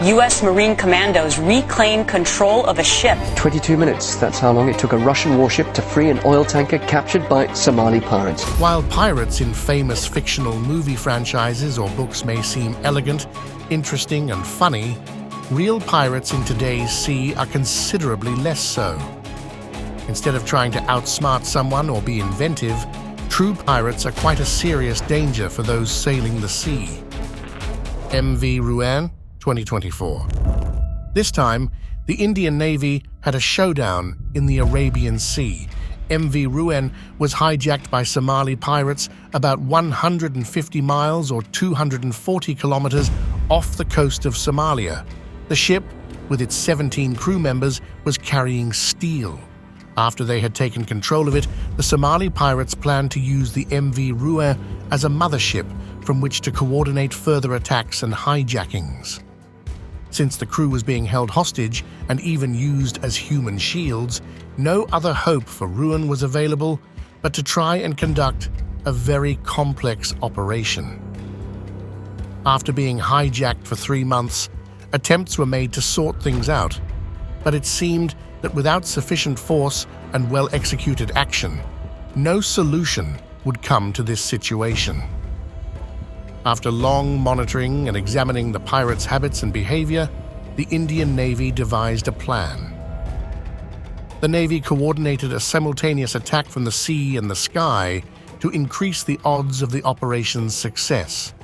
U.S. Marine Commandos reclaim control of a ship. 22 minutes, that's how long it took a Russian warship to free an oil tanker captured by Somali pirates. While pirates in famous fictional movie franchises or books may seem elegant, interesting and funny, real pirates in today's sea are considerably less so. Instead of trying to outsmart someone or be inventive, true pirates are quite a serious danger for those sailing the sea. MV Ruan, 2024. This time, the Indian Navy had a showdown in the Arabian Sea. MV Ruan was hijacked by Somali pirates about 150 miles or 240 kilometers off the coast of Somalia. The ship, with its 17 crew members, was carrying steel. After they had taken control of it, the Somali pirates planned to use the MV Ruan as a mothership from which to coordinate further attacks and hijackings. Since the crew was being held hostage and even used as human shields, no other hope for Ruan was available but to try and conduct a very complex operation. After being hijacked for 3 months, attempts were made to sort things out, but it seemed that without sufficient force and well-executed action, no solution would come to this situation. After long monitoring and examining the pirates' habits and behavior, the Indian Navy devised a plan. The Navy coordinated a simultaneous attack from the sea and the sky to increase the odds of the operation's success.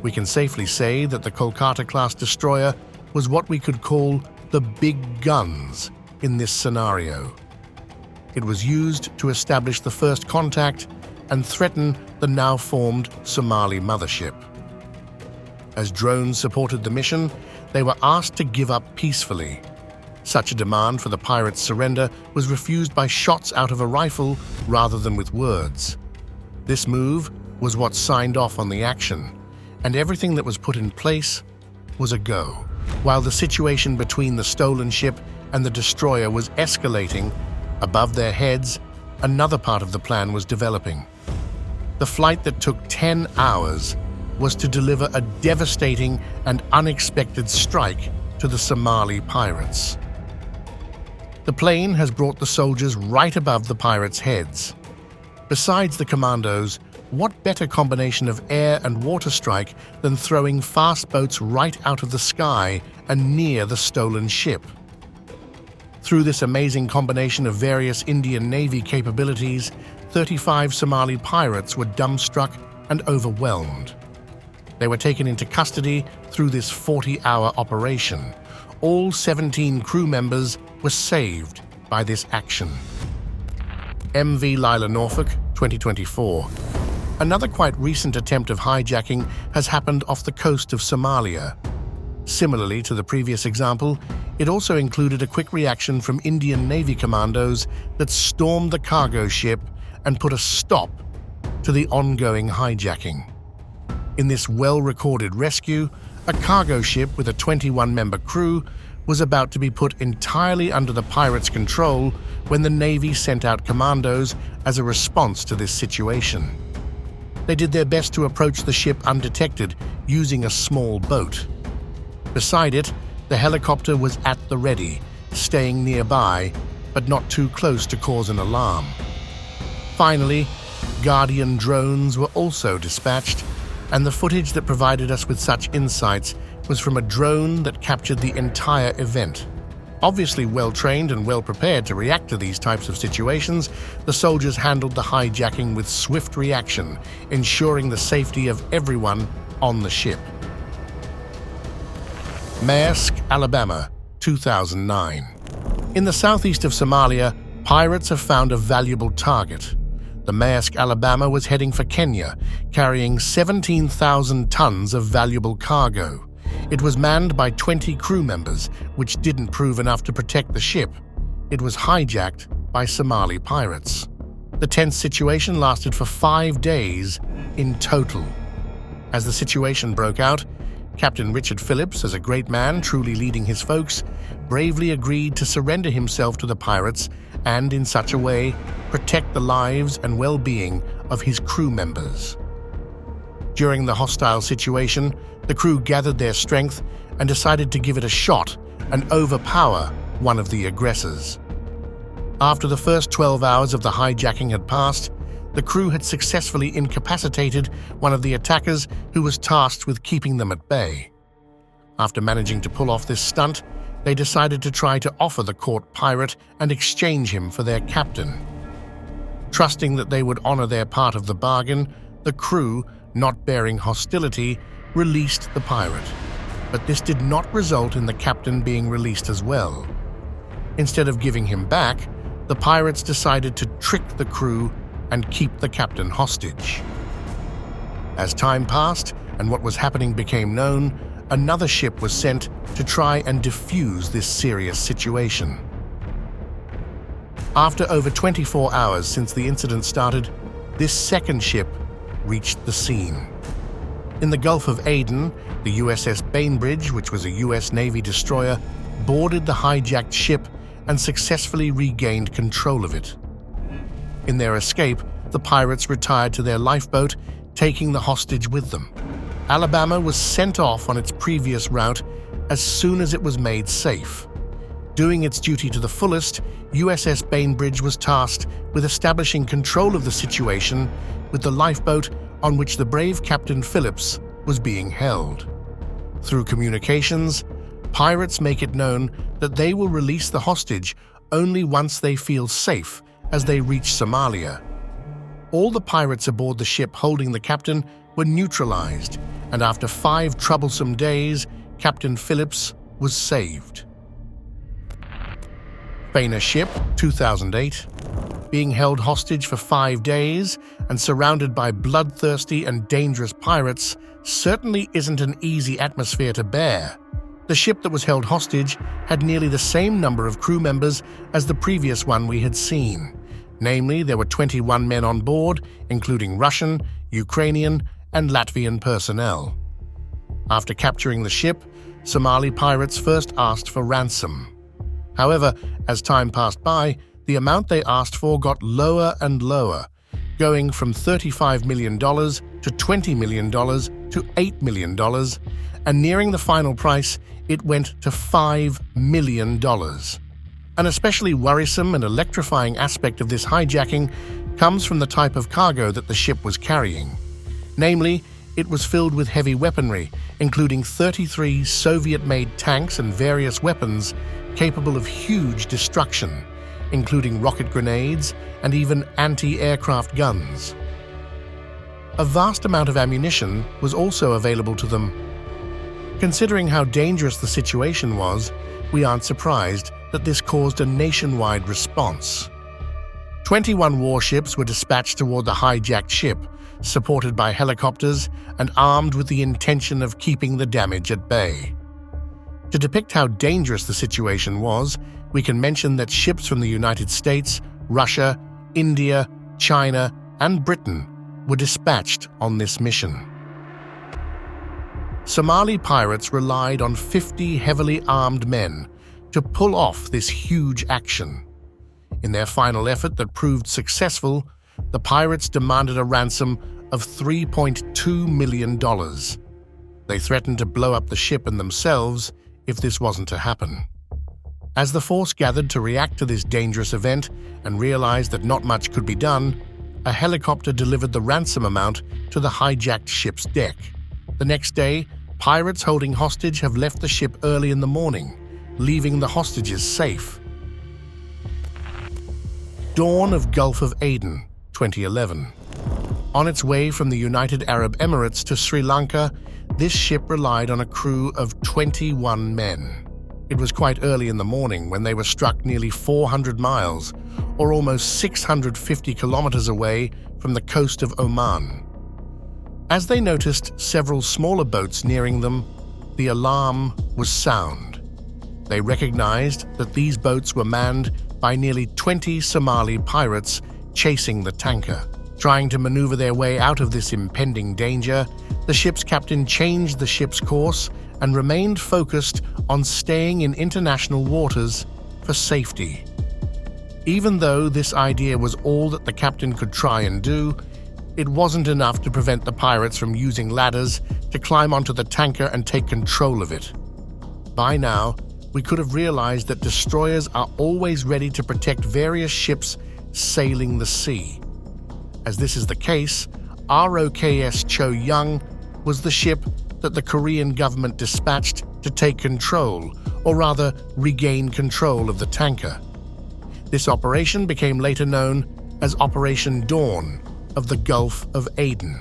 We can safely say that the Kolkata-class destroyer was what we could call the big guns in this scenario. It was used to establish the first contact and threaten the now-formed Somali mothership. As drones supported the mission, they were asked to give up peacefully. Such a demand for the pirates' surrender was refused by shots out of a rifle rather than with words. This move was what signed off on the action, and everything that was put in place was a go. While the situation between the stolen ship and the destroyer was escalating, above their heads, another part of the plan was developing. The flight that took 10 hours was to deliver a devastating and unexpected strike to the Somali pirates. The plane has brought the soldiers right above the pirates' heads. Besides the Commandos, what better combination of air and water strike than throwing fast boats right out of the sky and near the stolen ship? Through this amazing combination of various Indian Navy capabilities, 35 Somali pirates were dumbstruck and overwhelmed. They were taken into custody through this 40-hour operation. All 17 crew members were saved by this action. MV Lila Norfolk, 2024. Another quite recent attempt of hijacking has happened off the coast of Somalia. Similarly to the previous example, it also included a quick reaction from Indian Navy commandos that stormed the cargo ship and put a stop to the ongoing hijacking. In this well-recorded rescue, a cargo ship with a 21-member crew was about to be put entirely under the pirates' control when the Navy sent out commandos as a response to this situation. They did their best to approach the ship undetected using a small boat. Beside it, the helicopter was at the ready, staying nearby, but not too close to cause an alarm. Finally, Guardian drones were also dispatched, and the footage that provided us with such insights was from a drone that captured the entire event. Obviously well-trained and well-prepared to react to these types of situations, the soldiers handled the hijacking with swift reaction, ensuring the safety of everyone on the ship. USS Alabama, 2009. In the southeast of Somalia, pirates have found a valuable target. The USS Alabama was heading for Kenya, carrying 17,000 tons of valuable cargo. It was manned by 20 crew members, which didn't prove enough to protect the ship. It was hijacked by Somali pirates. The tense situation lasted for 5 days in total. As the situation broke out, Captain Richard Phillips, as a great man truly leading his folks, bravely agreed to surrender himself to the pirates and, in such a way, protect the lives and well-being of his crew members. During the hostile situation, the crew gathered their strength and decided to give it a shot and overpower one of the aggressors. After the first 12 hours of the hijacking had passed, the crew had successfully incapacitated one of the attackers who was tasked with keeping them at bay. After managing to pull off this stunt, they decided to try to offer the caught pirate and exchange him for their captain. Trusting that they would honor their part of the bargain, the crew, not bearing hostility, released the pirate. But this did not result in the captain being released as well. Instead of giving him back, the pirates decided to trick the crew and keep the captain hostage. As time passed and what was happening became known, another ship was sent to try and defuse this serious situation. After over 24 hours since the incident started, this second ship reached the scene. In the Gulf of Aden, the USS Bainbridge, which was a US Navy destroyer, boarded the hijacked ship and successfully regained control of it. In their escape, the pirates retired to their lifeboat, taking the hostage with them. Alabama was sent off on its previous route as soon as it was made safe. Doing its duty to the fullest, USS Bainbridge was tasked with establishing control of the situation with the lifeboat on which the brave Captain Phillips was being held. Through communications, pirates make it known that they will release the hostage only once they feel safe as they reach Somalia. All the pirates aboard the ship holding the captain were neutralized, and after 5 troublesome days, Captain Phillips was saved. Faina Ship, 2008. Being held hostage for 5 days and surrounded by bloodthirsty and dangerous pirates certainly isn't an easy atmosphere to bear. The ship that was held hostage had nearly the same number of crew members as the previous one we had seen. Namely, there were 21 men on board, including Russian, Ukrainian, and Latvian personnel. After capturing the ship, Somali pirates first asked for ransom. However, as time passed by, the amount they asked for got lower and lower, going from $35 million to $20 million to $8 million, and nearing the final price, it went to $5 million. An especially worrisome and electrifying aspect of this hijacking comes from the type of cargo that the ship was carrying. Namely, it was filled with heavy weaponry, including 33 Soviet-made tanks and various weapons capable of huge destruction, including rocket grenades and even anti-aircraft guns. A vast amount of ammunition was also available to them. Considering how dangerous the situation was, we aren't surprised that this caused a nationwide response. 21 warships were dispatched toward the hijacked ship, supported by helicopters and armed with the intention of keeping the damage at bay. To depict how dangerous the situation was, we can mention that ships from the United States, Russia, India, China, and Britain were dispatched on this mission. Somali pirates relied on 50 heavily armed men to pull off this huge action. In their final effort that proved successful, the pirates demanded a ransom of $3.2 million. They threatened to blow up the ship and themselves if this wasn't to happen. As the force gathered to react to this dangerous event and realized that not much could be done, a helicopter delivered the ransom amount to the hijacked ship's deck. The next day, pirates holding hostage have left the ship early in the morning, leaving the hostages safe. Dawn of Gulf of Aden, 2011. On its way from the United Arab Emirates to Sri Lanka, this ship relied on a crew of 21 men. It was quite early in the morning when they were struck nearly 400 miles, or almost 650 kilometers away from the coast of Oman. As they noticed several smaller boats nearing them, the alarm was sound. They recognized that these boats were manned by nearly 20 Somali pirates chasing the tanker. Trying to maneuver their way out of this impending danger, the ship's captain changed the ship's course and remained focused on staying in international waters for safety. Even though this idea was all that the captain could try and do, it wasn't enough to prevent the pirates from using ladders to climb onto the tanker and take control of it. By now, we could have realized that destroyers are always ready to protect various ships sailing the sea. As this is the case, ROKS Cho Young was the ship that the Korean government dispatched to take control, or rather regain control of the tanker. This operation became later known as Operation Dawn of the Gulf of Aden.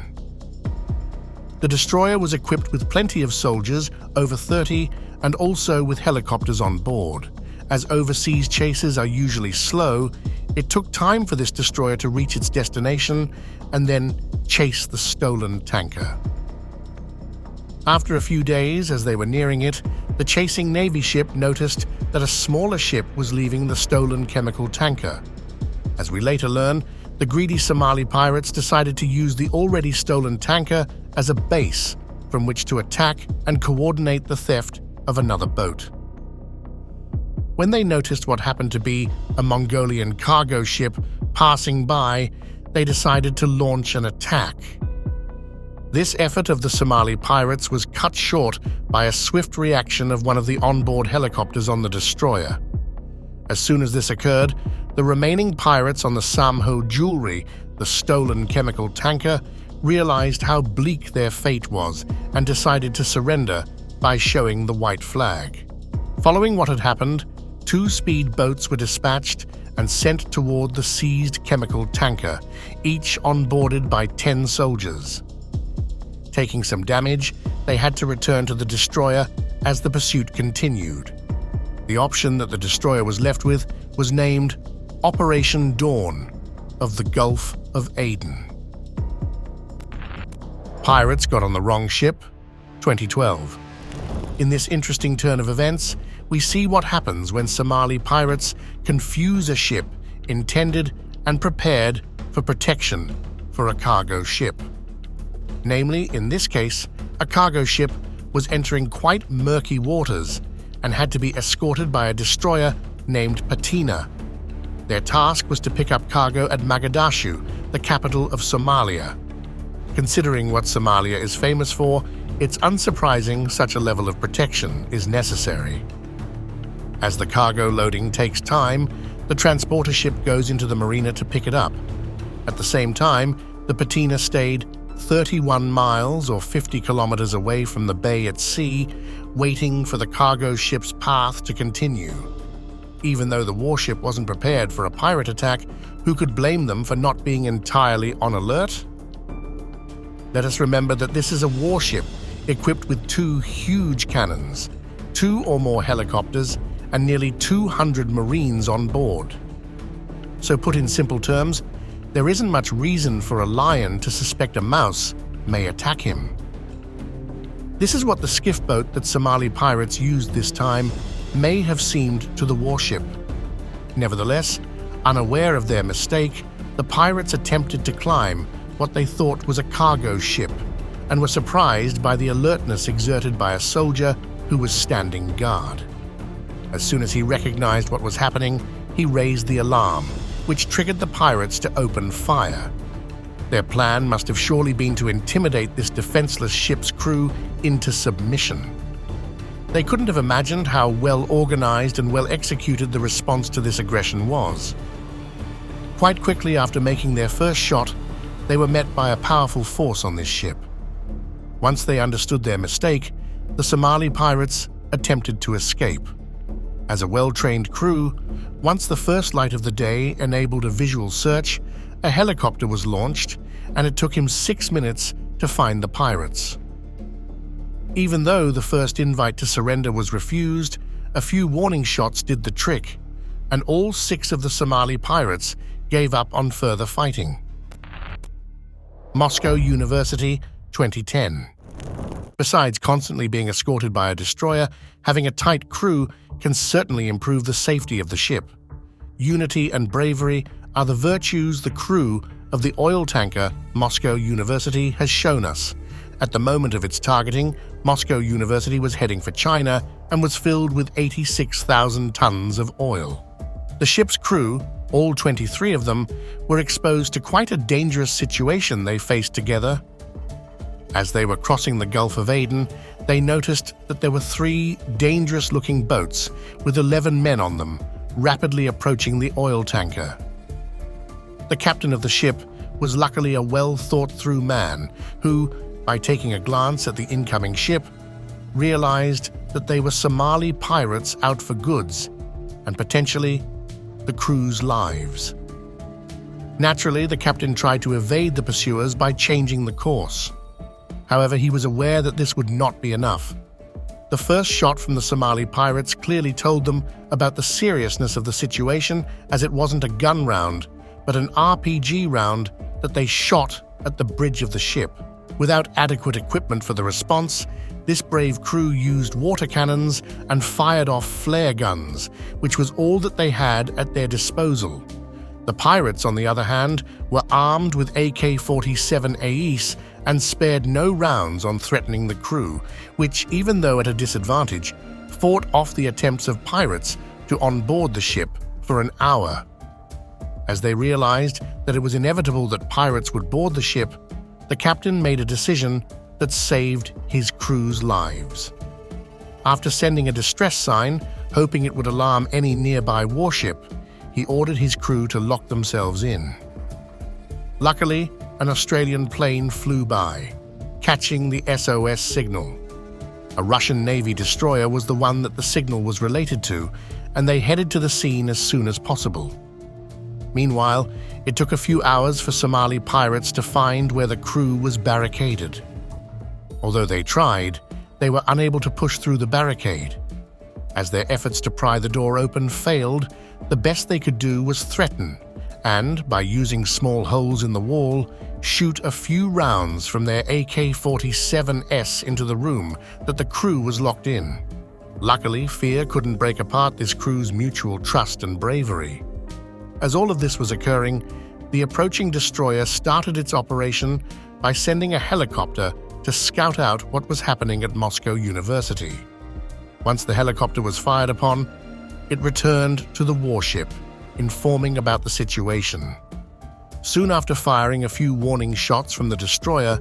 The destroyer was equipped with plenty of soldiers, over 30, and also with helicopters on board. As overseas chases are usually slow, it took time for this destroyer to reach its destination and then chase the stolen tanker. After a few days, as they were nearing it, the chasing Navy ship noticed that a smaller ship was leaving the stolen chemical tanker. As we later learn, the greedy Somali pirates decided to use the already stolen tanker as a base from which to attack and coordinate the theft of another boat. When they noticed what happened to be a Mongolian cargo ship passing by, they decided to launch an attack. This effort of the Somali pirates was cut short by a swift reaction of one of the onboard helicopters on the destroyer. As soon as this occurred, the remaining pirates on the Samho Jewelry, the stolen chemical tanker, realized how bleak their fate was and decided to surrender by showing the white flag. Following what had happened, 2 speed boats were dispatched and sent toward the seized chemical tanker, each onboarded by 10 soldiers. Taking some damage, they had to return to the destroyer as the pursuit continued. The option that the destroyer was left with was named Operation Dawn of the Gulf of Aden. Pirates got on the wrong ship, 2012. In this interesting turn of events, we see what happens when Somali pirates confuse a ship intended and prepared for protection for a cargo ship. Namely, in this case, a cargo ship was entering quite murky waters and had to be escorted by a destroyer named Patina. Their task was to pick up cargo at Mogadishu, the capital of Somalia. Considering what Somalia is famous for, it's unsurprising such a level of protection is necessary. As the cargo loading takes time, the transporter ship goes into the marina to pick it up. At the same time, the Patina stayed 31 miles or 50 kilometers away from the bay at sea, waiting for the cargo ship's path to continue. Even though the warship wasn't prepared for a pirate attack, who could blame them for not being entirely on alert? Let us remember that this is a warship equipped with 2 huge cannons, 2 or more helicopters, and nearly 200 Marines on board. So put in simple terms, there isn't much reason for a lion to suspect a mouse may attack him. This is what the skiff boat that Somali pirates used this time may have seemed to the warship. Nevertheless, unaware of their mistake, the pirates attempted to climb what they thought was a cargo ship and were surprised by the alertness exerted by a soldier who was standing guard. As soon as he recognized what was happening, he raised the alarm, which triggered the pirates to open fire. Their plan must have surely been to intimidate this defenseless ship's crew into submission. They couldn't have imagined how well organized and well executed the response to this aggression was. Quite quickly after making their first shot, they were met by a powerful force on this ship. Once they understood their mistake, the Somali pirates attempted to escape. As a well-trained crew, once the first light of the day enabled a visual search, a helicopter was launched, and it took him 6 minutes to find the pirates. Even though the first invite to surrender was refused, a few warning shots did the trick, and all 6 of the Somali pirates gave up on further fighting. Moscow University, 2010. Besides constantly being escorted by a destroyer, having a tight crew can certainly improve the safety of the ship. Unity and bravery are the virtues the crew of the oil tanker Moscow University has shown us. At the moment of its targeting, Moscow University was heading for China and was filled with 86,000 tons of oil. The ship's crew, All 23 of them were exposed to quite a dangerous situation they faced together. As they were crossing the Gulf of Aden, they noticed that there were 3 dangerous-looking boats with 11 men on them, rapidly approaching the oil tanker. The captain of the ship was luckily a well-thought-through man who, by taking a glance at the incoming ship, realized that they were Somali pirates out for goods and potentially the crew's lives. Naturally, the captain tried to evade the pursuers by changing the course. However, he was aware that this would not be enough. The first shot from the Somali pirates clearly told them about the seriousness of the situation, as it wasn't a gun round, but an RPG round that they shot at the bridge of the ship. Without adequate equipment for the response, this brave crew used water cannons and fired off flare guns, which was all that they had at their disposal. The pirates, on the other hand, were armed with AK-47 AEs and spared no rounds on threatening the crew, which, even though at a disadvantage, fought off the attempts of pirates to onboard the ship for an hour. As they realized that it was inevitable that pirates would board the ship, the captain made a decision that saved his crew's lives. After sending a distress sign, hoping it would alarm any nearby warship, he ordered his crew to lock themselves in. Luckily, an Australian plane flew by, catching the SOS signal. A Russian Navy destroyer was the one that the signal was related to, and they headed to the scene as soon as possible. Meanwhile, it took a few hours for Somali pirates to find where the crew was barricaded. Although they tried, they were unable to push through the barricade. As their efforts to pry the door open failed, the best they could do was threaten, and, by using small holes in the wall, shoot a few rounds from their AK-47s into the room that the crew was locked in. Luckily, fear couldn't break apart this crew's mutual trust and bravery. As all of this was occurring, the approaching destroyer started its operation by sending a helicopter to scout out what was happening at Moscow University. Once the helicopter was fired upon, it returned to the warship, informing about the situation. Soon after firing a few warning shots from the destroyer,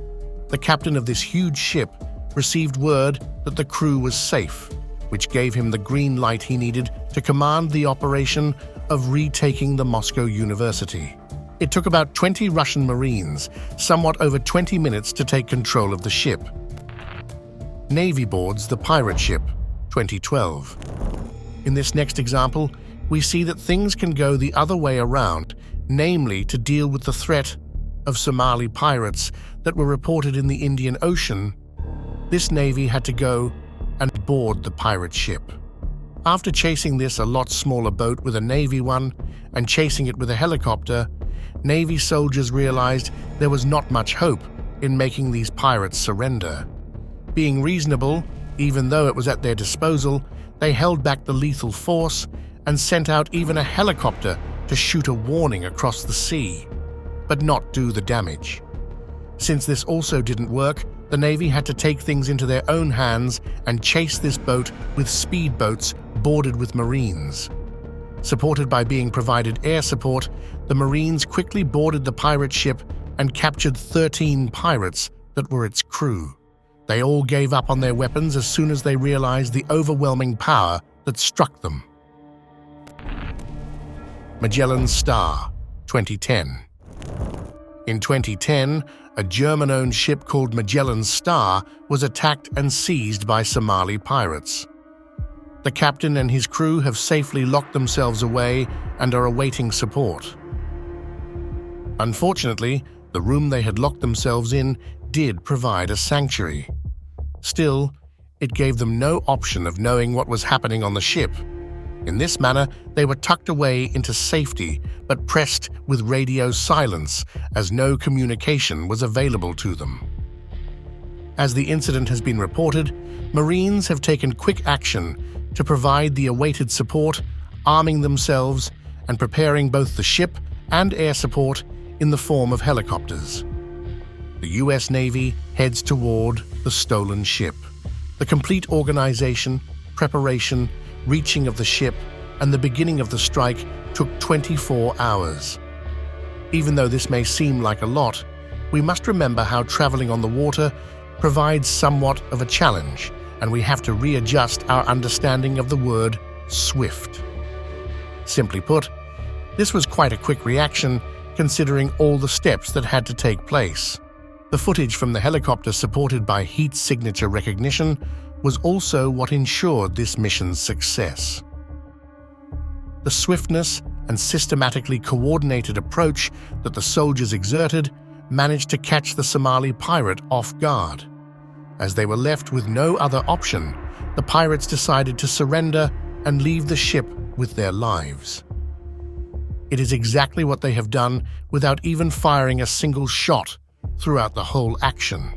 the captain of this huge ship received word that the crew was safe, which gave him the green light he needed to command the operation of retaking the Moscow University. It took about 20 Russian Marines, somewhat over 20 minutes to take control of the ship. Navy boards the pirate ship, 2012. In this next example, we see that things can go the other way around, namely to deal with the threat of Somali pirates that were reported in the Indian Ocean. This navy had to go and board the pirate ship. After chasing this a lot smaller boat with a Navy one and chasing it with a helicopter, Navy soldiers realized there was not much hope in making these pirates surrender. Being reasonable, even though it was at their disposal, they held back the lethal force and sent out even a helicopter to shoot a warning across the sea, but not do the damage. Since this also didn't work, the Navy had to take things into their own hands and chase this boat with speedboats boarded with Marines. Supported by being provided air support, the Marines quickly boarded the pirate ship and captured 13 pirates that were its crew. They all gave up on their weapons as soon as they realized the overwhelming power that struck them. Mellan Star, 2010. In 2010, a German-owned ship called Mellan Star was attacked and seized by Somali pirates. The captain and his crew have safely locked themselves away and are awaiting support. Unfortunately, the room they had locked themselves in did provide a sanctuary. Still, it gave them no option of knowing what was happening on the ship. In this manner, they were tucked away into safety, but pressed with radio silence as no communication was available to them. As the incident has been reported, Marines have taken quick action to provide the awaited support, arming themselves and preparing both the ship and air support in the form of helicopters. The U.S. Navy heads toward the stolen ship. The complete organization, preparation, reaching of the ship, and the beginning of the strike took 24 hours. Even though this may seem like a lot, we must remember how traveling on the water provides somewhat of a challenge, and we have to readjust our understanding of the word swift. Simply put, this was quite a quick reaction considering all the steps that had to take place. The footage from the helicopter, supported by heat signature recognition, was also what ensured this mission's success. The swiftness and systematically coordinated approach that the soldiers exerted managed to catch the Somali pirate off guard. As they were left with no other option, the pirates decided to surrender and leave the ship with their lives. It is exactly what they have done without even firing a single shot throughout the whole action.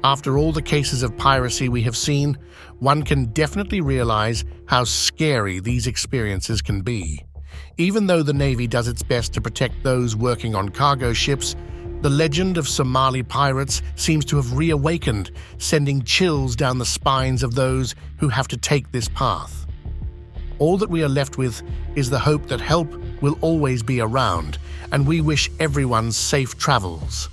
After all the cases of piracy we have seen, one can definitely realize how scary these experiences can be. Even though the Navy does its best to protect those working on cargo ships, the legend of Somali pirates seems to have reawakened, sending chills down the spines of those who have to take this path. All that we are left with is the hope that help will always be around, and we wish everyone safe travels.